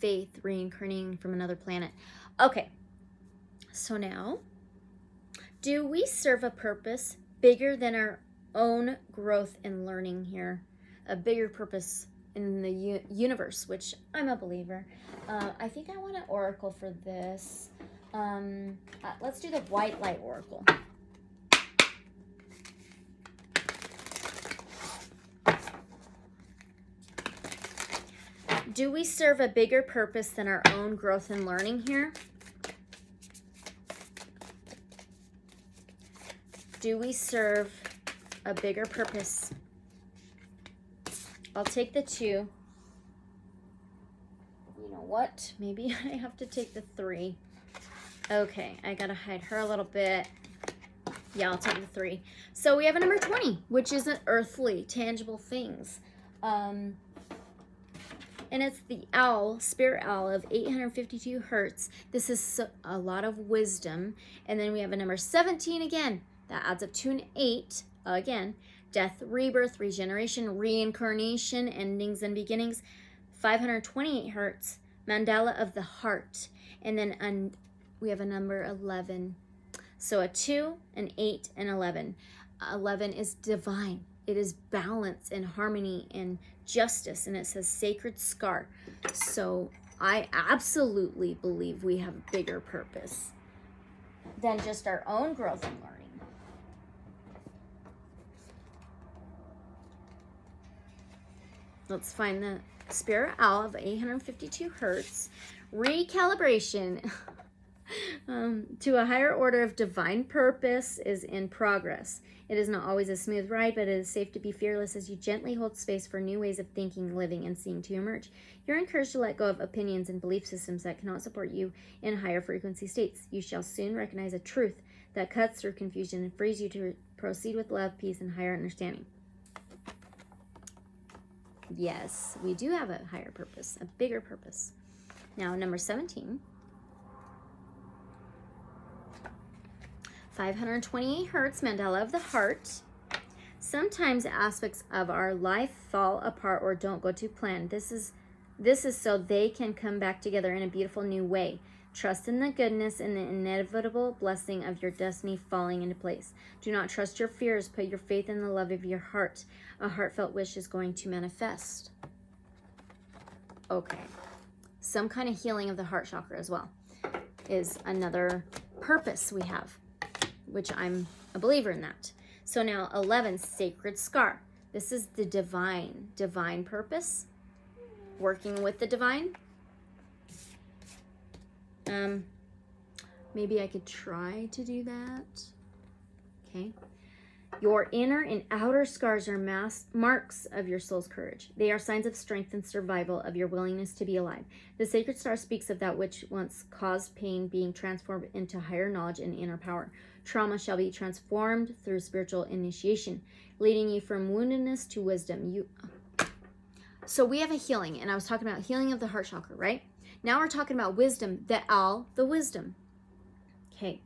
faith, reincarnating from another planet. Okay, so now, do we serve a purpose bigger than our own growth and learning here? A bigger purpose in the universe, which I'm a believer. I think I want an oracle for this. Let's do the white light oracle. Do we serve a bigger purpose than our own growth and learning here? Do we serve a bigger purpose? I'll take the 2. You know what? Maybe I have to take the 3. Okay, I gotta hide her a little bit. Yeah, I'll take the 3. So we have a number 20, which isn't earthly, tangible things. And it's the owl, spirit owl of 852 Hertz. This is a lot of wisdom. And then we have a number 17 again. That adds up to an 8 again. Death, rebirth, regeneration, reincarnation, endings and beginnings. 528 Hertz. Mandala of the heart. And then we have a number 11. So a 2, an 8, and 11. 11 is divine. It is balance and harmony and justice. And it says sacred scar. So I absolutely believe we have a bigger purpose than just our own growth and learning. Let's find the spirit owl of 852 Hertz. Recalibration to a higher order of divine purpose is in progress. It is not always a smooth ride, but it is safe to be fearless as you gently hold space for new ways of thinking, living, and seeing to emerge. You're encouraged to let go of opinions and belief systems that cannot support you in higher frequency states. You shall soon recognize a truth that cuts through confusion and frees you to proceed with love, peace, and higher understanding. Yes, we do have a higher purpose, a bigger purpose. Now, number 17. 528 Hertz, Mandala of the heart. Sometimes aspects of our life fall apart or don't go to plan. This is so they can come back together in a beautiful new way. Trust in the goodness and the inevitable blessing of your destiny falling into place. Do not trust your fears. Put your faith in the love of your heart. A heartfelt wish is going to manifest. Okay. Some kind of healing of the heart chakra as well is another purpose we have, which I'm a believer in that. So now 11, sacred scar. This is the divine purpose. Working with the divine. Maybe I could try to do that. Okay. Your inner and outer scars are marks of your soul's courage. They are signs of strength and survival, of your willingness to be alive. The sacred star speaks of that which once caused pain being transformed into higher knowledge and inner power. Trauma shall be transformed through spiritual initiation, leading you from woundedness to wisdom. So we have a healing, and I was talking about healing of the heart chakra, right? Now we're talking about wisdom, the owl, the wisdom. Okay.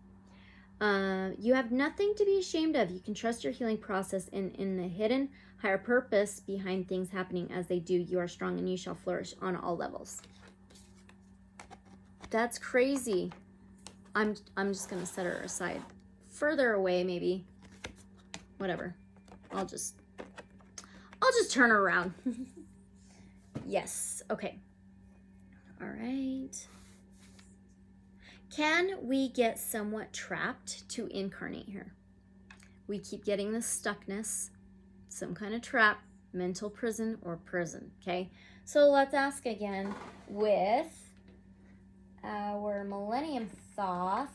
You have nothing to be ashamed of. You can trust your healing process in the hidden higher purpose behind things happening as they do. You are strong and you shall flourish on all levels. That's crazy. I'm just going to set her aside. Further away, maybe. Whatever. I'll just turn her around. Yes. Okay. All right. Can we get somewhat trapped to incarnate here? We keep getting the stuckness, some kind of trap, mental prison or prison, okay? So let's ask again with our Millennium Thoth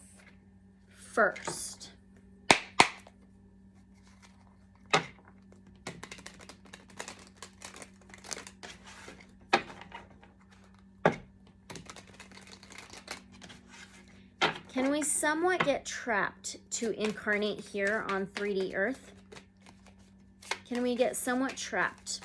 first. Can we somewhat get trapped to incarnate here on 3D Earth? Can we get somewhat trapped?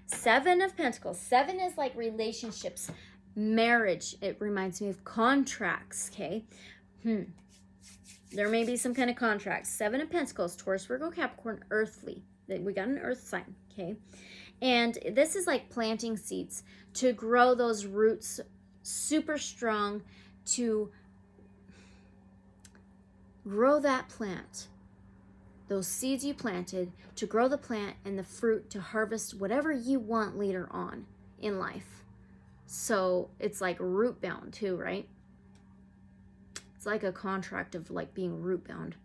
7 of Pentacles. 7 is like relationships, marriage. It reminds me of contracts, okay? There may be some kind of contracts. 7 of Pentacles, Taurus, Virgo, Capricorn, earthly. We got an earth sign, okay? And this is like planting seeds to grow those roots super strong, to grow that plant, those seeds you planted, to grow the plant and the fruit to harvest whatever you want later on in life. So it's like root bound too, right? It's like a contract of like being root bound.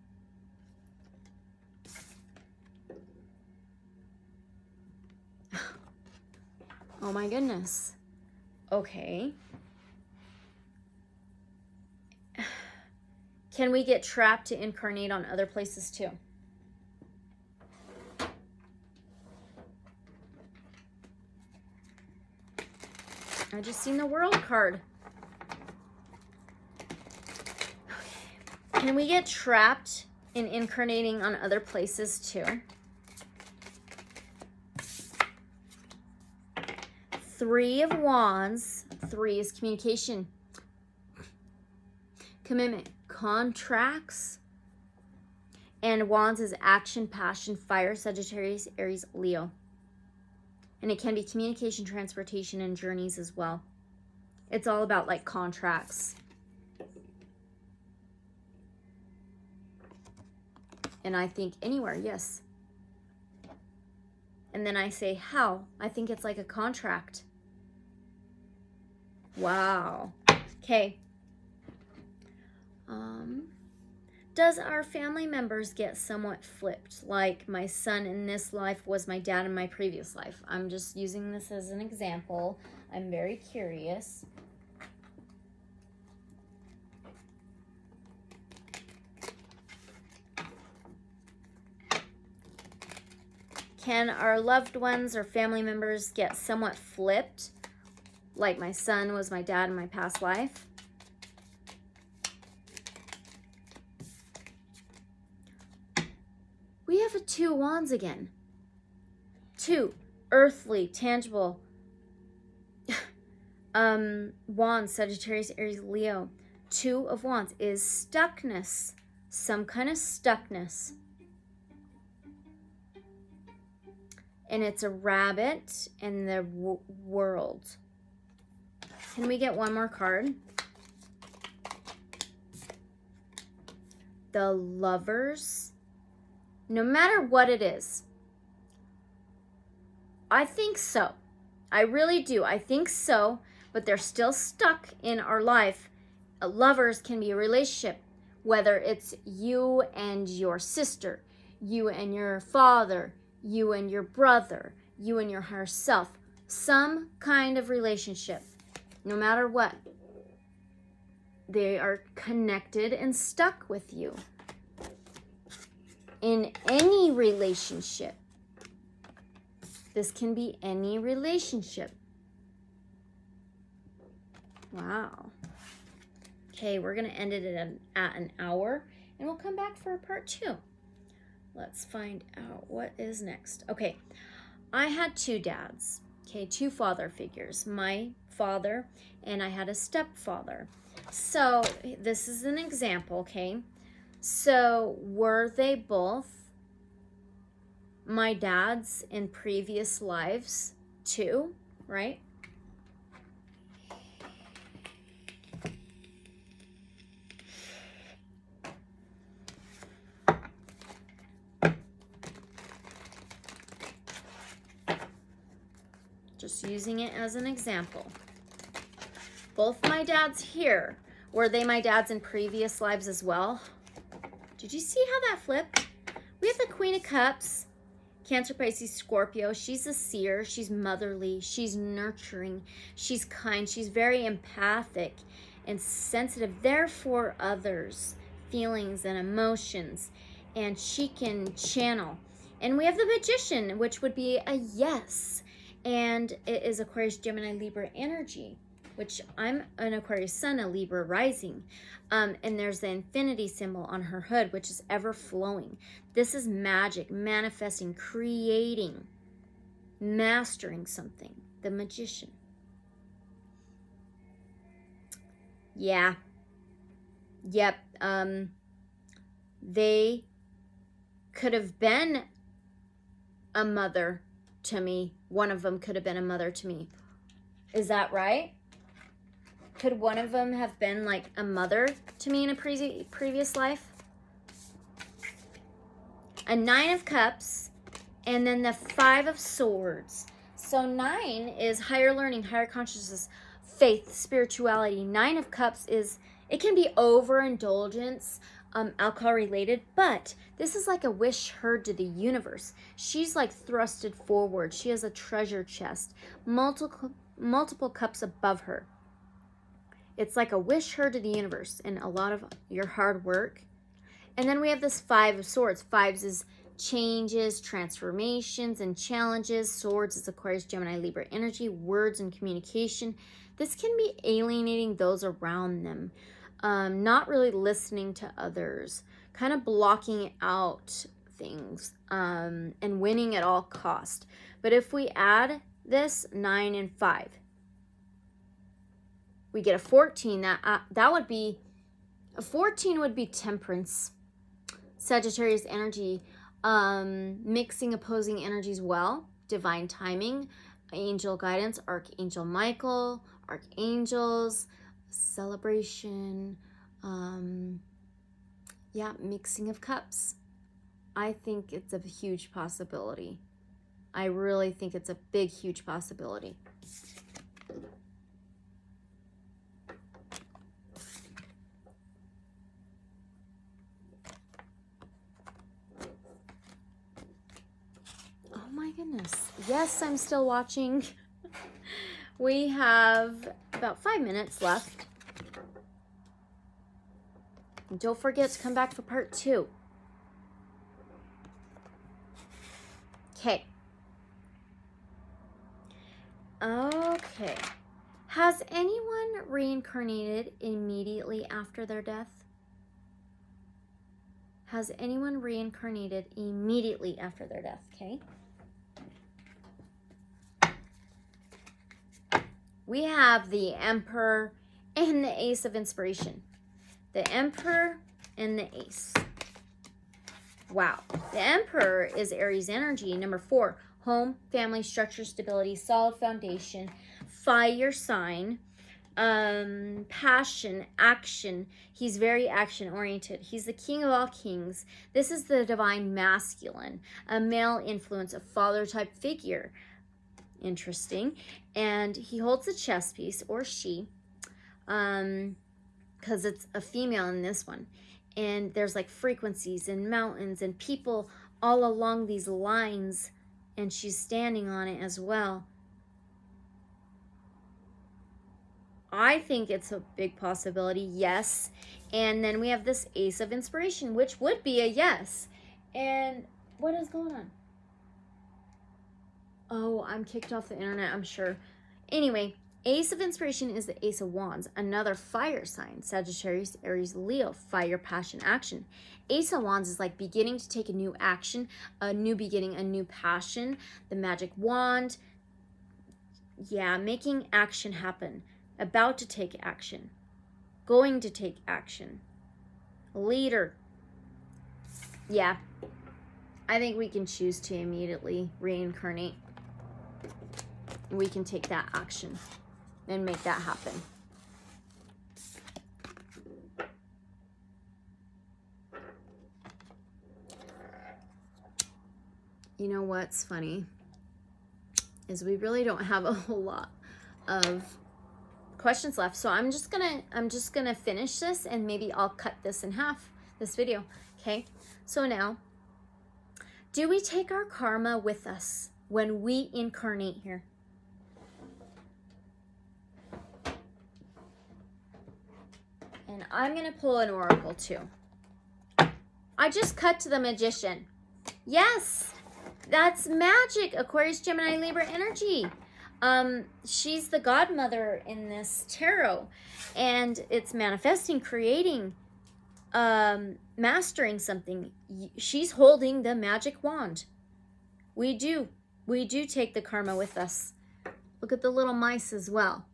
Oh my goodness. Okay. Can we get trapped to incarnate on other places too? I just seen the World card. Okay. Can we get trapped in incarnating on other places too? 3 of Wands. 3 is communication, commitment, contracts. And Wands is action, passion, fire, Sagittarius, Aries, Leo. And it can be communication, transportation, and journeys as well. It's all about like contracts. And I think anywhere, yes. And then I say, how? I think it's like a contract. Wow. Okay. Does our family members get somewhat flipped? Like my son in this life was my dad in my previous life. I'm just using this as an example. I'm very curious. Can our loved ones or family members get somewhat flipped? Like my son was my dad in my past life? We have a 2 of Wands again. 2, earthly, tangible. Wands, Sagittarius, Aries, Leo. 2 of Wands is stuckness. Some kind of stuckness. And it's a rabbit and the world. Can we get one more card? The Lovers. No matter what it is, I think so. I really do. I think so, but they're still stuck in our life. Lovers can be a relationship, whether it's you and your sister, you and your father, you and your brother, you and your higher self. Some kind of relationship, no matter what. They are connected and stuck with you. In any relationship. This can be any relationship. Wow. Okay, we're going to end it at an hour, and we'll come back for part 2. Let's find out what is next. Okay, I had 2 dads. Okay, 2 father figures. My father, and I had a stepfather. So this is an example, okay? So were they both my dads in previous lives too, right? Just using it as an example. Both my dads here, were they my dads in previous lives as well? Did you see how that flipped? We have the Queen of Cups, Cancer, Pisces, Scorpio. She's a seer. She's motherly. She's nurturing. She's kind. She's very empathic and sensitive. There for others' feelings and emotions. And she can channel. And we have the Magician, which would be a yes. And it is Aquarius, Gemini, Libra energy, which I'm an Aquarius sun, a Libra rising. And there's the infinity symbol on her hood, which is ever flowing. This is magic, manifesting, creating, mastering something. The Magician. Yeah. Yep. They could have been a mother to me. One of them could have been a mother to me. Is that right? Could one of them have been like a mother to me in a previous life? A 9 of Cups, and then the 5 of Swords. So 9 is higher learning, higher consciousness, faith, spirituality. 9 of Cups is, it can be overindulgence, alcohol related, but this is like a wish heard to the universe. She's like thrusted forward. She has a treasure chest, multiple cups above her. It's like a wish heard to the universe and a lot of your hard work. And then we have this 5 of Swords. 5s is changes, transformations, and challenges. Swords is Aquarius, Gemini, Libra energy, words and communication. This can be alienating those around them, not really listening to others, kind of blocking out things, and winning at all cost. But if we add this 9 and 5, we get a 14. That would be, a 14 would be Temperance, Sagittarius energy, mixing opposing energies well, divine timing, angel guidance, Archangel Michael, archangels, celebration, yeah, mixing of cups. I think it's a huge possibility. I really think it's a big, huge possibility. Oh my goodness. Yes, I'm still watching. We have about 5 minutes left. And don't forget to come back for part 2. Okay. Okay. Has anyone reincarnated immediately after their death? Has anyone reincarnated immediately after their death? Okay. We have the Emperor and the Ace of Inspiration. The Emperor and the Ace. Wow. The Emperor is Aries energy. Number 4, home, family, structure, stability, solid foundation, fire sign, passion, action. He's very action oriented. He's the king of all kings. This is the divine masculine, a male influence, a father type figure. Interesting. And he holds a chess piece, or she, because it's a female in this one. And there's like frequencies and mountains and people all along these lines, and she's standing on it as well. I think it's a big possibility, yes. And then we have this Ace of Inspiration, which would be a yes. And what is going on? Oh, I'm kicked off the internet, I'm sure. Anyway, Ace of Inspiration is the Ace of Wands, another fire sign. Sagittarius, Aries, Leo, fire, passion, action. Ace of Wands is like beginning to take a new action, a new beginning, a new passion. The magic wand. Yeah, making action happen. About to take action. Going to take action. Leader. Yeah. I think we can choose to immediately reincarnate. We can take that action and make that happen. You know what's funny is we really don't have a whole lot of questions left, so I'm just gonna finish this, and maybe I'll cut this in half, this video. Okay, so now, do we take our karma with us when we incarnate here? And I'm going to pull an oracle too. I just cut to the Magician. Yes, that's magic. Aquarius, Gemini, Libra energy. She's the godmother in this tarot. And it's manifesting, creating, mastering something. She's holding the magic wand. We do take the karma with us. Look at the little mice as well.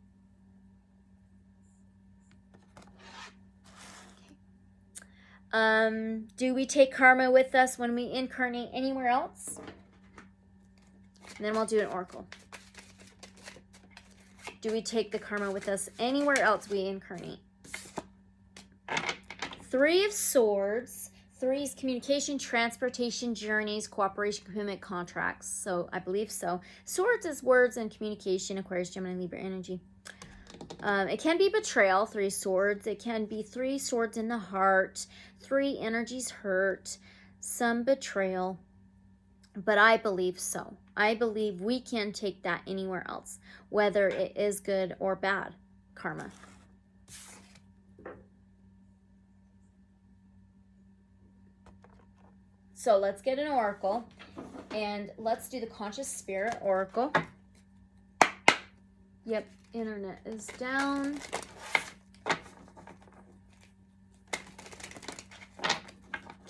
Do we take karma with us when we incarnate anywhere else? And then we'll do an oracle. Do we take the karma with us anywhere else we incarnate? Three of Swords. 3 is communication, transportation, journeys, cooperation, commitment, contracts. So I believe so. Swords is words and communication, Aquarius, Gemini, Libra energy. It can be betrayal, 3 swords. It can be 3 swords in the heart, 3 energies hurt, some betrayal. But I believe so. I believe we can take that anywhere else, whether it is good or bad karma. So let's get an oracle, and let's do the Conscious Spirit Oracle. Yep, internet is down.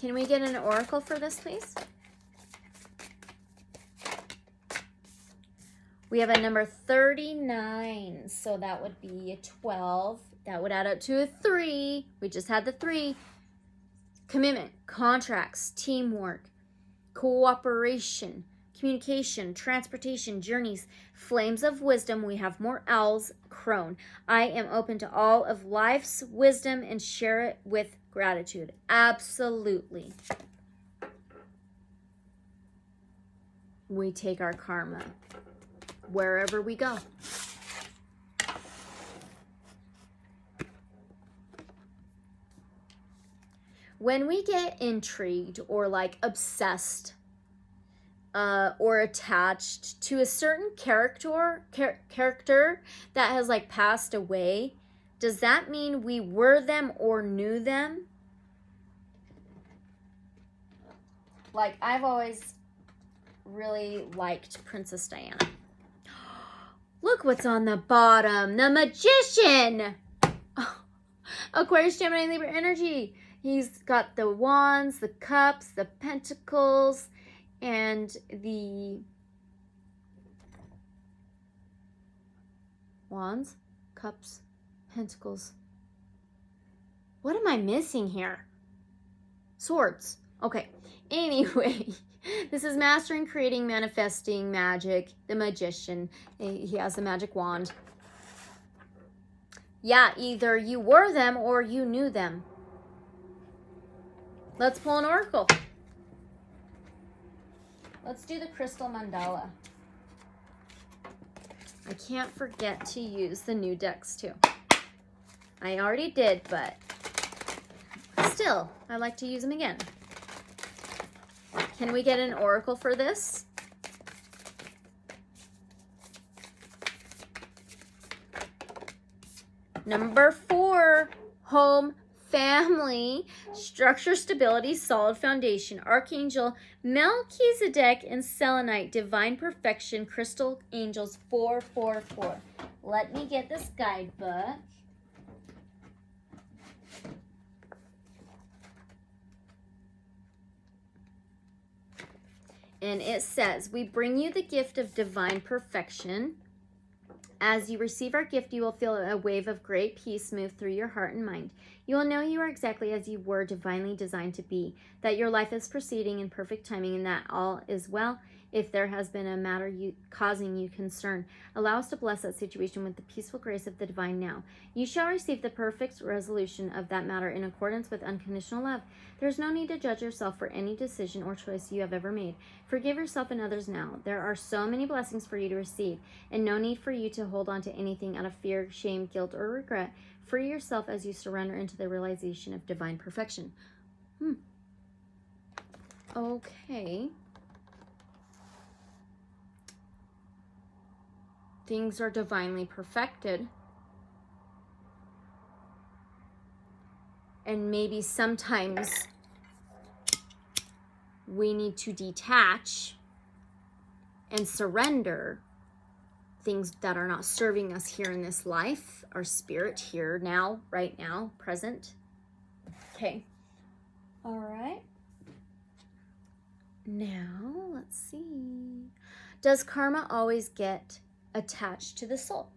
Can we get an oracle for this, please? We have a number 39, so that would be a 12. That would add up to a 3. We just had the 3. Commitment, contracts, teamwork, cooperation, communication, transportation, journeys, flames of wisdom. We have more owls, crone. I am open to all of life's wisdom and share it with gratitude. Absolutely. We take our karma wherever we go. When we get intrigued or like obsessed or attached to a certain character that has like passed away, does that mean we were them or knew them? Like, I've always really liked Princess Diana. Look what's on the bottom. The Magician. Oh, Aquarius, Gemini, Libra energy. He's got the wands, the cups, the pentacles, and the wands, cups, pentacles. What am I missing here? Swords. Okay. Anyway, this is mastering, creating, manifesting, magic, the Magician. He has the magic wand. Yeah, either you were them or you knew them. Let's pull an oracle. Let's do the crystal mandala. I can't forget to use the new decks too. I already did, but still, I like to use them again. Can we get an oracle for this? Number 4, home, family, structure, stability, solid foundation, Archangel Melchizedek and Selenite, divine perfection, crystal angels, 444. Let me get this guidebook. And it says, we bring you the gift of divine perfection. As you receive our gift, you will feel a wave of great peace move through your heart and mind. You will know you are exactly as you were divinely designed to be, that your life is proceeding in perfect timing, and that all is well. If there has been a matter causing you concern, allow us to bless that situation with the peaceful grace of the divine now. You shall receive the perfect resolution of that matter in accordance with unconditional love. There is no need to judge yourself for any decision or choice you have ever made. Forgive yourself and others now. There are so many blessings for you to receive, and no need for you to hold on to anything out of fear, shame, guilt, or regret. Free yourself as you surrender into the realization of divine perfection. Okay. Things are divinely perfected. And maybe sometimes we need to detach and surrender things that are not serving us here in this life, our spirit here, now, right now, present. Okay. All right. Now, let's see. Does karma always get attached to the soul?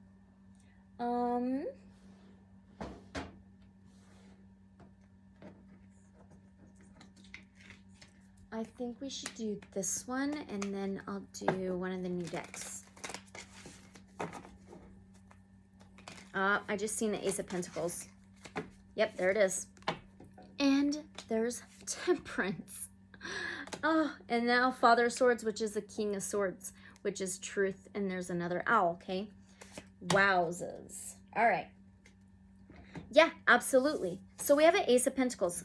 I think we should do this one, and then I'll do one of the new decks. I just seen the Ace of Pentacles. Yep, there it is. And there's Temperance. Oh, and now Father of Swords, which is the King of Swords, which is truth. And there's another owl, okay? Wowzers. All right. Yeah, absolutely. So we have an Ace of Pentacles.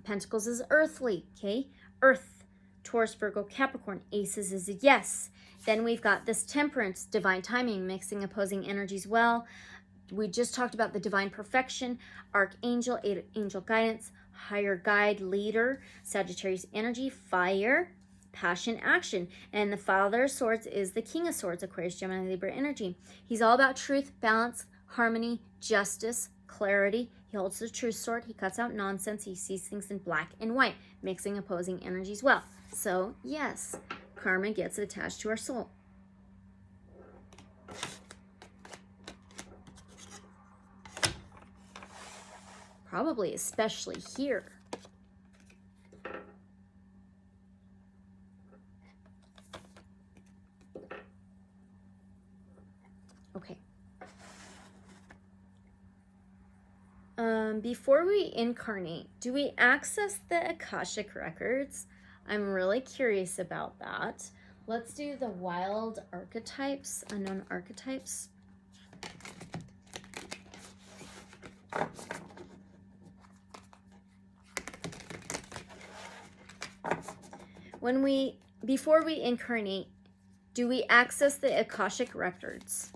Pentacles is earthly, okay? Earth, Taurus, Virgo, Capricorn. Aces is a yes. Then we've got this Temperance, divine timing, mixing opposing energies well. We just talked about the divine perfection, Archangel, angel guidance, higher guide, leader, Sagittarius energy, fire, passion, action. And the Father of Swords is the King of Swords, Aquarius, Gemini, Libra energy. He's all about truth, balance, harmony, justice, clarity. He holds the truth sword. He cuts out nonsense. He sees things in black and white, mixing opposing energies well. So, yes, karma gets attached to our soul. Probably especially here. Okay. Before we incarnate, do we access the Akashic records? I'm really curious about that. Let's do the wild archetypes, unknown archetypes. Before we incarnate, do we access the Akashic records?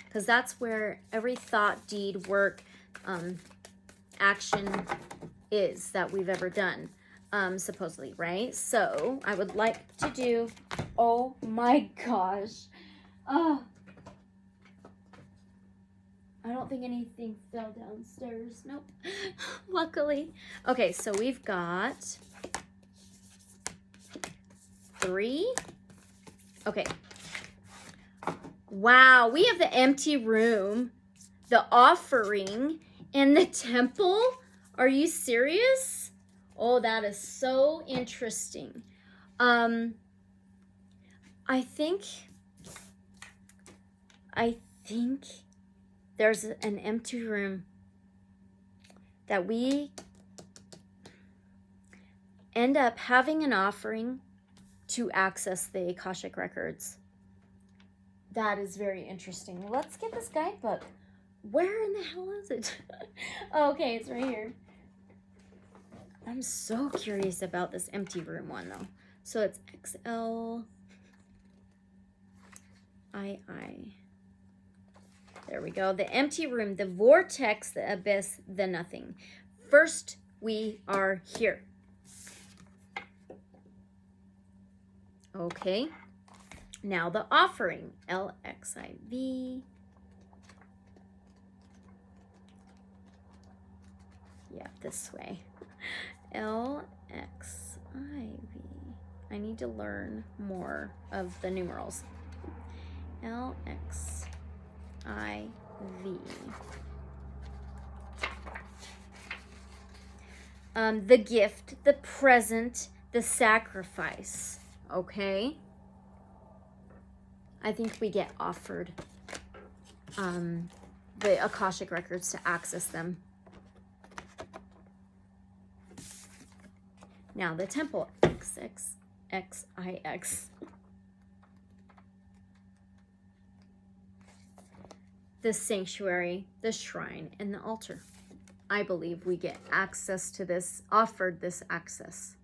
Because that's where every thought, deed, work, action is that we've ever done, supposedly, right? So I would like to do, oh my gosh. Oh, I don't think anything fell downstairs. Nope. Luckily. Okay, so we've got 3. Okay. Wow, we have the empty room, the offering, and the temple. Are you serious? Oh, that is so interesting. I think there's an empty room that we end up having an offering to access the Akashic records. That is very interesting. Let's get this guidebook. Where in the hell is it? Okay, it's right here. I'm so curious about this empty room one though. So it's XLII. There we go. The empty room, the vortex, the abyss, the nothing. First, we are here. Okay. Now the offering, LXIV. Yeah, this way. LXIV. I need to learn more of the numerals. LXIV. The gift, the present, the sacrifice. Okay. I think we get offered the Akashic records to access them. Now the temple, XXXIX. The sanctuary, the shrine, and the altar. I believe we get access to this, offered this access.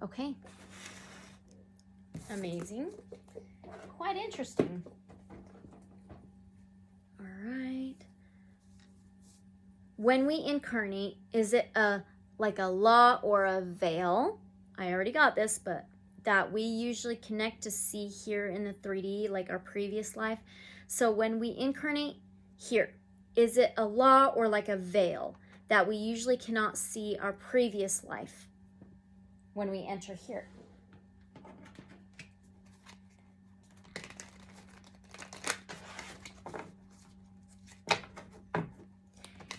Okay. Amazing. Quite interesting. All right. When we incarnate, is it like a law or a veil? I already got this, but that we usually connect to see here in the 3D, like our previous life. So when we incarnate here, is it a law or like a veil that we usually cannot see our previous life when we enter here?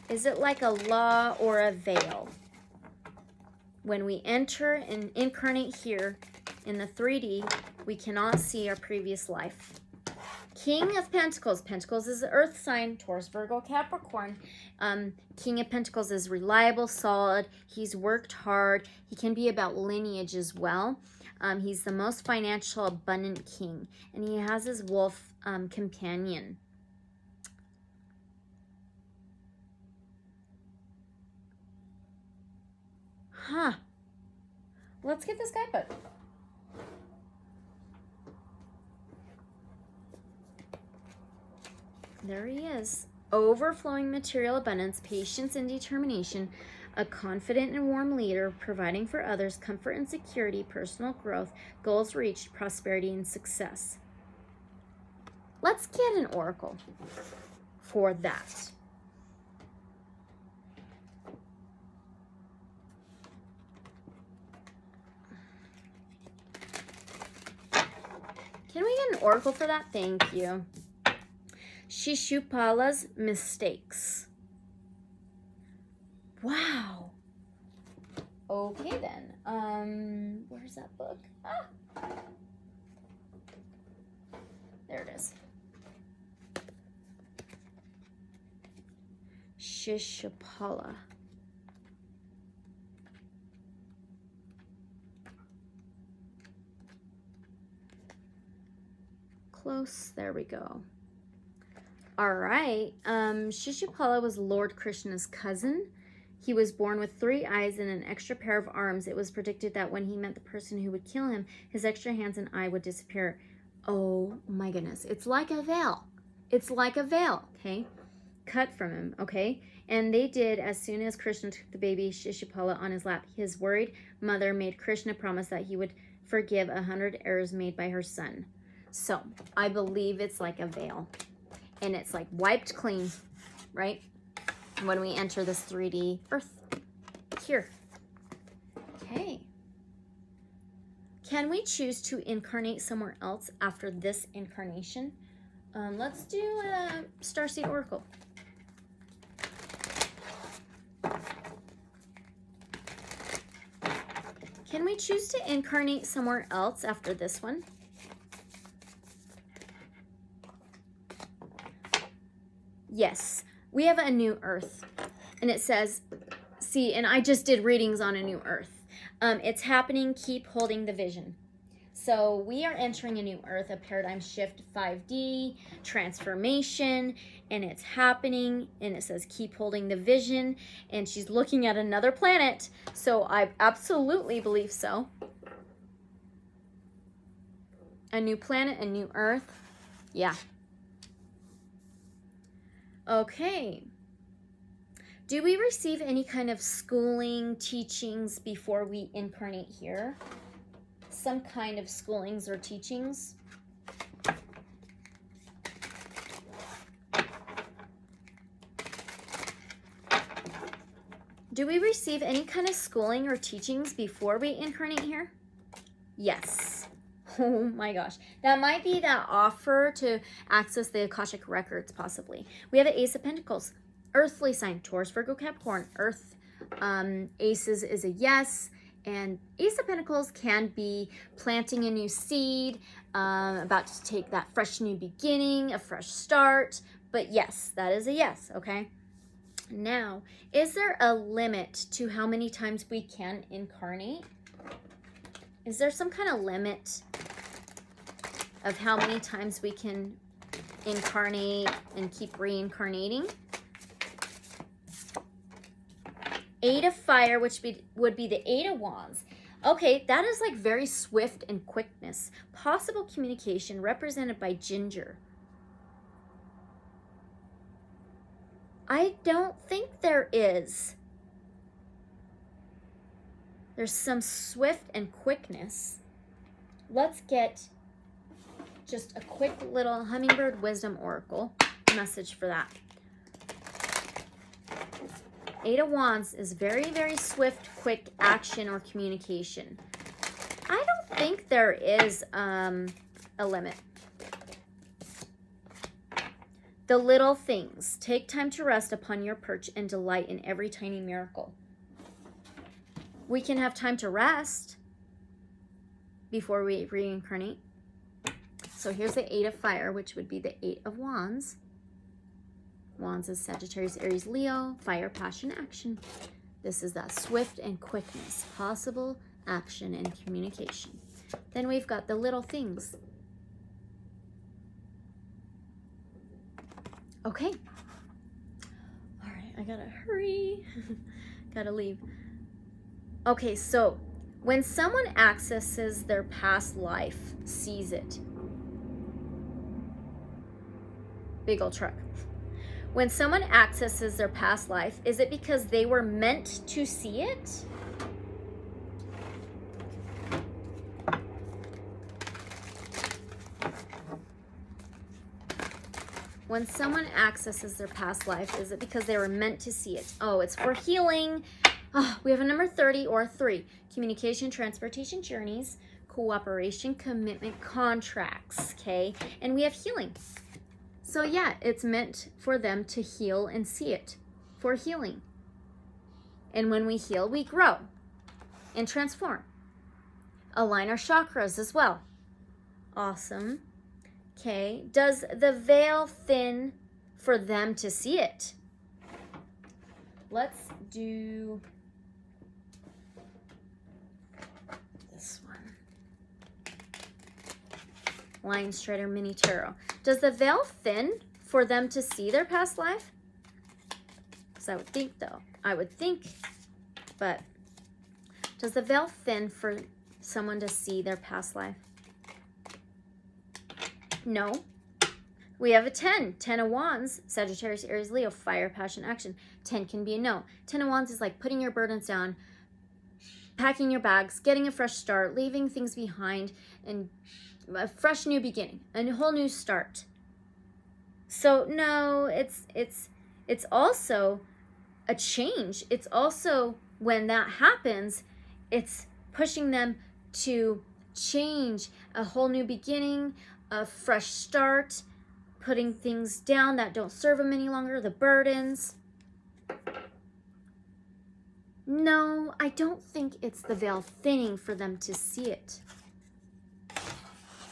Is it like a law or a veil when we enter and incarnate here in the 3D, we cannot see our previous life. King of Pentacles. Pentacles is the earth sign. Taurus, Virgo, Capricorn. King of Pentacles is reliable, solid. He's worked hard. He can be about lineage as well. He's the most financial, abundant king. And he has his wolf companion. Huh. Let's get this guy put. There he is. Overflowing material abundance, patience and determination, a confident and warm leader, providing for others, comfort and security, personal growth, goals reached, prosperity and success. Let's get an oracle for that. Can we get an oracle for that? Thank you. Shishupala's mistakes. Wow. Okay then. Where's that book? Ah. There it is. Shishupala. Close. There we go. All right. Shishupala was Lord Krishna's cousin. He was born with 3 eyes and an extra pair of arms. It was predicted that when he met the person who would kill him, his extra hands and eye would disappear. Oh my goodness. It's like a veil. It's like a veil, okay? Cut from him, okay? And they did as soon as Krishna took the baby Shishupala on his lap. His worried mother made Krishna promise that he would forgive 100 errors made by her son. So I believe it's like a veil. And it's like wiped clean, right? When we enter this 3D earth here. Okay. Can we choose to incarnate somewhere else after this incarnation? Let's do a Starseed Oracle. Can we choose to incarnate somewhere else after this one? Yes, we have a new earth. And it says, see, and I just did readings on a new earth. It's happening, keep holding the vision. So we are entering a new earth, a paradigm shift, 5D, transformation, and it's happening. And it says, keep holding the vision. And she's looking at another planet. So I absolutely believe so. A new planet, a new earth. Yeah. Okay. Do we receive any kind of schooling, teachings before we incarnate here? Some kind of schoolings or teachings? Do we receive any kind of schooling or teachings before we incarnate here? Yes. Oh my gosh. That might be that offer to access the Akashic records, possibly. We have an Ace of Pentacles. Earthly sign. Taurus, Virgo, Capricorn. Earth. Aces is a yes. And Ace of Pentacles can be planting a new seed, about to take that fresh new beginning, a fresh start. But yes, that is a yes, okay? Now, is there a limit to how many times we can incarnate? Is there some kind of limit of how many times we can incarnate and keep reincarnating? 8 of Fire, which would be the 8 of Wands. Okay, that is like very swift and quickness. Possible communication represented by Ginger. I don't think there is. There's some swift and quickness. Let's get just a quick little Hummingbird Wisdom Oracle message for that. 8 of Wands is very, very swift, quick action or communication. I don't think there is a limit. The little things. Take time to rest upon your perch and delight in every tiny miracle. we can have time to rest before we reincarnate. So here's the 8 of Fire, which would be the 8 of Wands. Wands is Sagittarius, Aries, Leo, fire, passion, action. This is that swift and quickness, possible action and communication. Then we've got the little things. Okay. All right, I gotta hurry. Gotta leave. Okay, so when someone accesses their past life, sees it. Big old truck. When someone accesses their past life, is it because they were meant to see it? When someone accesses their past life, is it because they were meant to see it? Oh, it's for healing. Oh, we have a number 30 or 3. Communication, transportation, journeys, cooperation, commitment, contracts, okay? And we have healing. So yeah, it's meant for them to heal and see it, for healing. And when we heal, we grow and transform. Align our chakras as well. Awesome. Okay, does the veil thin for them to see it? Let's do this one. Linestrider Mini Tarot. Does the veil thin for them to see their past life? Because I would think, though. I would think, but does the veil thin for someone to see their past life? No. We have a 10. 10 of Wands, Sagittarius, Aries, Leo, fire, passion, action. 10 can be a no. 10 of Wands is like putting your burdens down, packing your bags, getting a fresh start, leaving things behind, and a fresh new beginning, a whole new start. So no, it's also a change. It's also, when that happens, it's pushing them to change, a whole new beginning, a fresh start, putting things down that don't serve them any longer, the burdens. No, I don't think it's the veil thinning for them to see it.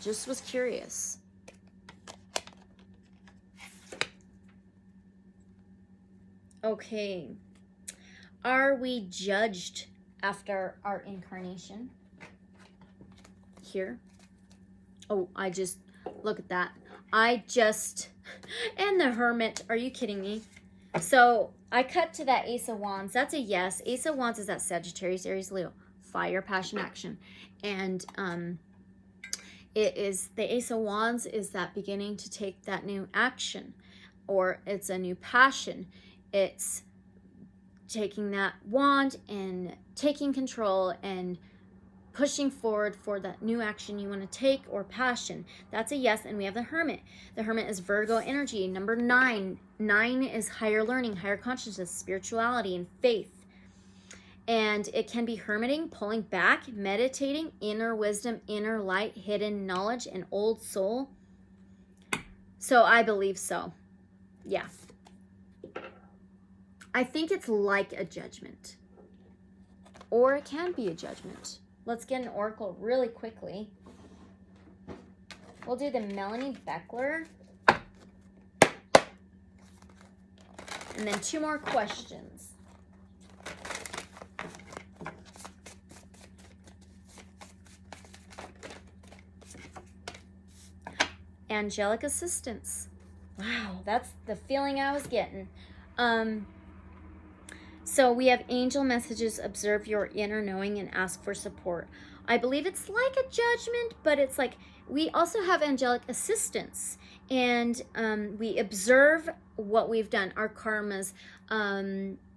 Just was curious. Okay. Are we judged after our incarnation? Here. Oh, look at that. And the Hermit. Are you kidding me? So I cut to that Ace of Wands. That's a yes. Ace of Wands is that Sagittarius, Aries, Leo. Fire, passion, action. And it is, the Ace of Wands is that beginning to take that new action. Or it's a new passion. It's taking that wand and taking control and pushing forward for that new action you want to take, or passion. That's a yes. And we have the Hermit. The Hermit is Virgo energy. Number 9. 9 is higher learning, higher consciousness, spirituality, and faith. And it can be hermiting, pulling back, meditating, inner wisdom, inner light, hidden knowledge, and old soul. So I believe so. Yeah. I think it's like a judgment. Or it can be a judgment. Let's get an oracle really quickly. We'll do the Melanie Beckler. And then 2 more questions. Angelic Assistance. Wow, that's the feeling I was getting. So we have angel messages, observe your inner knowing and ask for support. I believe it's like a judgment, but it's like, we also have angelic assistance. And we observe what we've done, our karmas.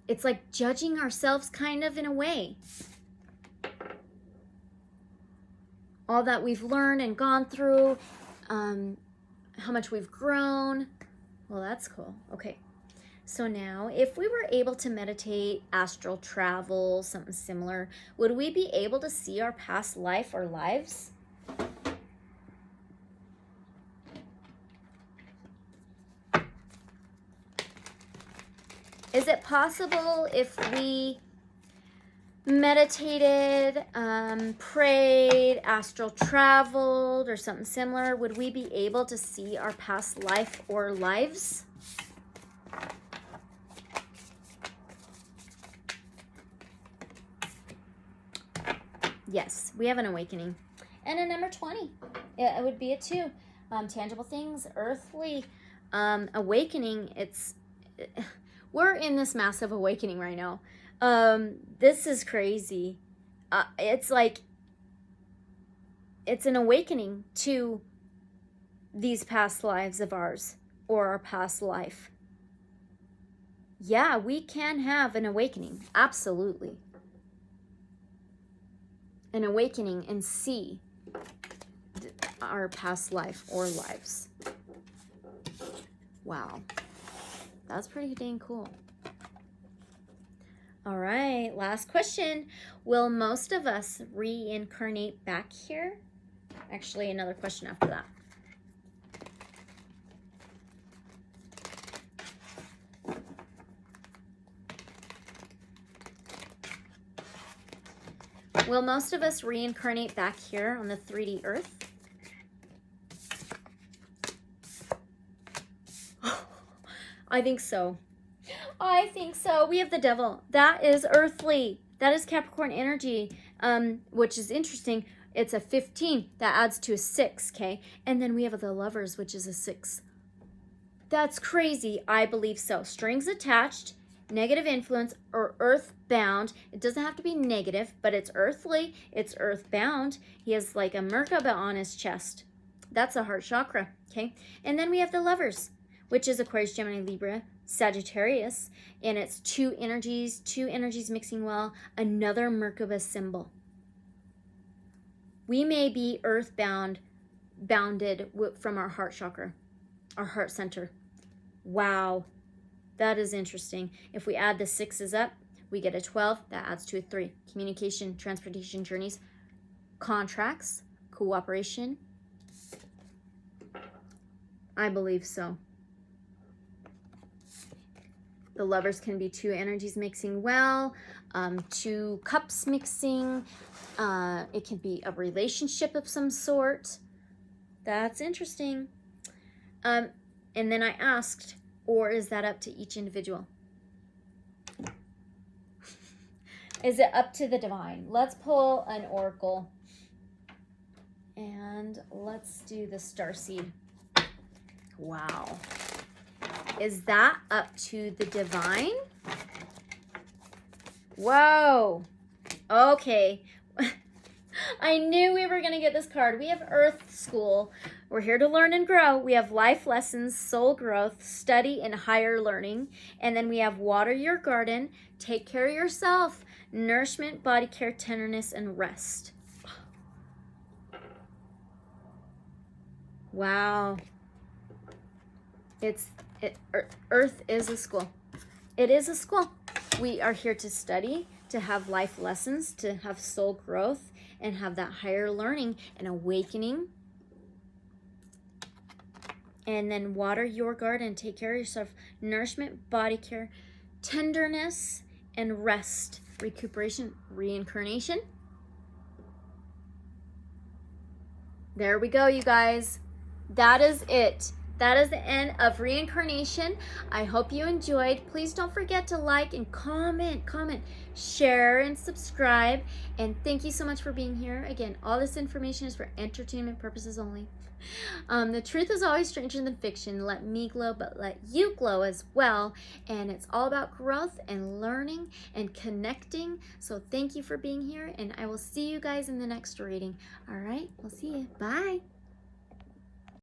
It's like judging ourselves kind of in a way. All that we've learned and gone through, how much we've grown. Well, that's cool. Okay. So now, if we were able to meditate, astral travel, something similar, would we be able to see our past life or lives? Is it possible if we meditated, prayed, astral traveled, or something similar, would we be able to see our past life or lives? Yes, we have an awakening. And a number 20, it would be a 2. Tangible things, earthly, awakening. We're in this massive awakening right now. This is crazy. It's like, it's an awakening to these past lives of ours, or our past life. Yeah, we can have an awakening. Absolutely. An awakening and see our past life or lives. Wow. That's pretty dang cool. All right, last question. Will most of us reincarnate back here? Actually, another question after that. Will most of us reincarnate back here on the 3D Earth? I think so. I think so. We have the devil. That is earthly. That is Capricorn energy, which is interesting. It's a 15. That adds to a 6, okay? And then we have the lovers, which is a 6. That's crazy. I believe so. Strings attached, negative influence, or earthbound. It doesn't have to be negative, but it's earthly. It's earthbound. He has like a Merkaba on his chest. That's a heart chakra, okay? And then we have the lovers, which is Aquarius, Gemini, Libra, Sagittarius, and it's two energies mixing well, another Merkaba symbol. We may be earthbound, bounded from our heart chakra, our heart center. Wow, that is interesting. If we add the 6s up, we get a 12, that adds to a 3. Communication, transportation, journeys, contracts, cooperation. I believe so. The lovers can be two energies mixing well, two cups mixing. It can be a relationship of some sort. That's interesting. And then I asked, or is that up to each individual? Is it up to the divine? Let's pull an oracle. And let's do the Starseed. Wow. Is that up to the divine? Whoa. Okay. I knew we were going to get this card. We have Earth School. We're here to learn and grow. We have life lessons, soul growth, study, and higher learning. And then we have water your garden, take care of yourself, nourishment, body care, tenderness, and rest. Wow. Earth is a school. It is a school. We are here to study, to have life lessons, to have soul growth, and have that higher learning and awakening. And then water your garden, take care of yourself, nourishment, body care, tenderness, and rest, recuperation, reincarnation. There we go, you guys. That is it. That is the end of reincarnation. I hope you enjoyed. Please don't forget to like and comment, share and subscribe. And thank you so much for being here. Again, all this information is for entertainment purposes only. The truth is always stranger than fiction. Let me glow, but let you glow as well. And it's all about growth and learning and connecting. So thank you for being here, and I will see you guys in the next reading. All right, we'll see you. Bye.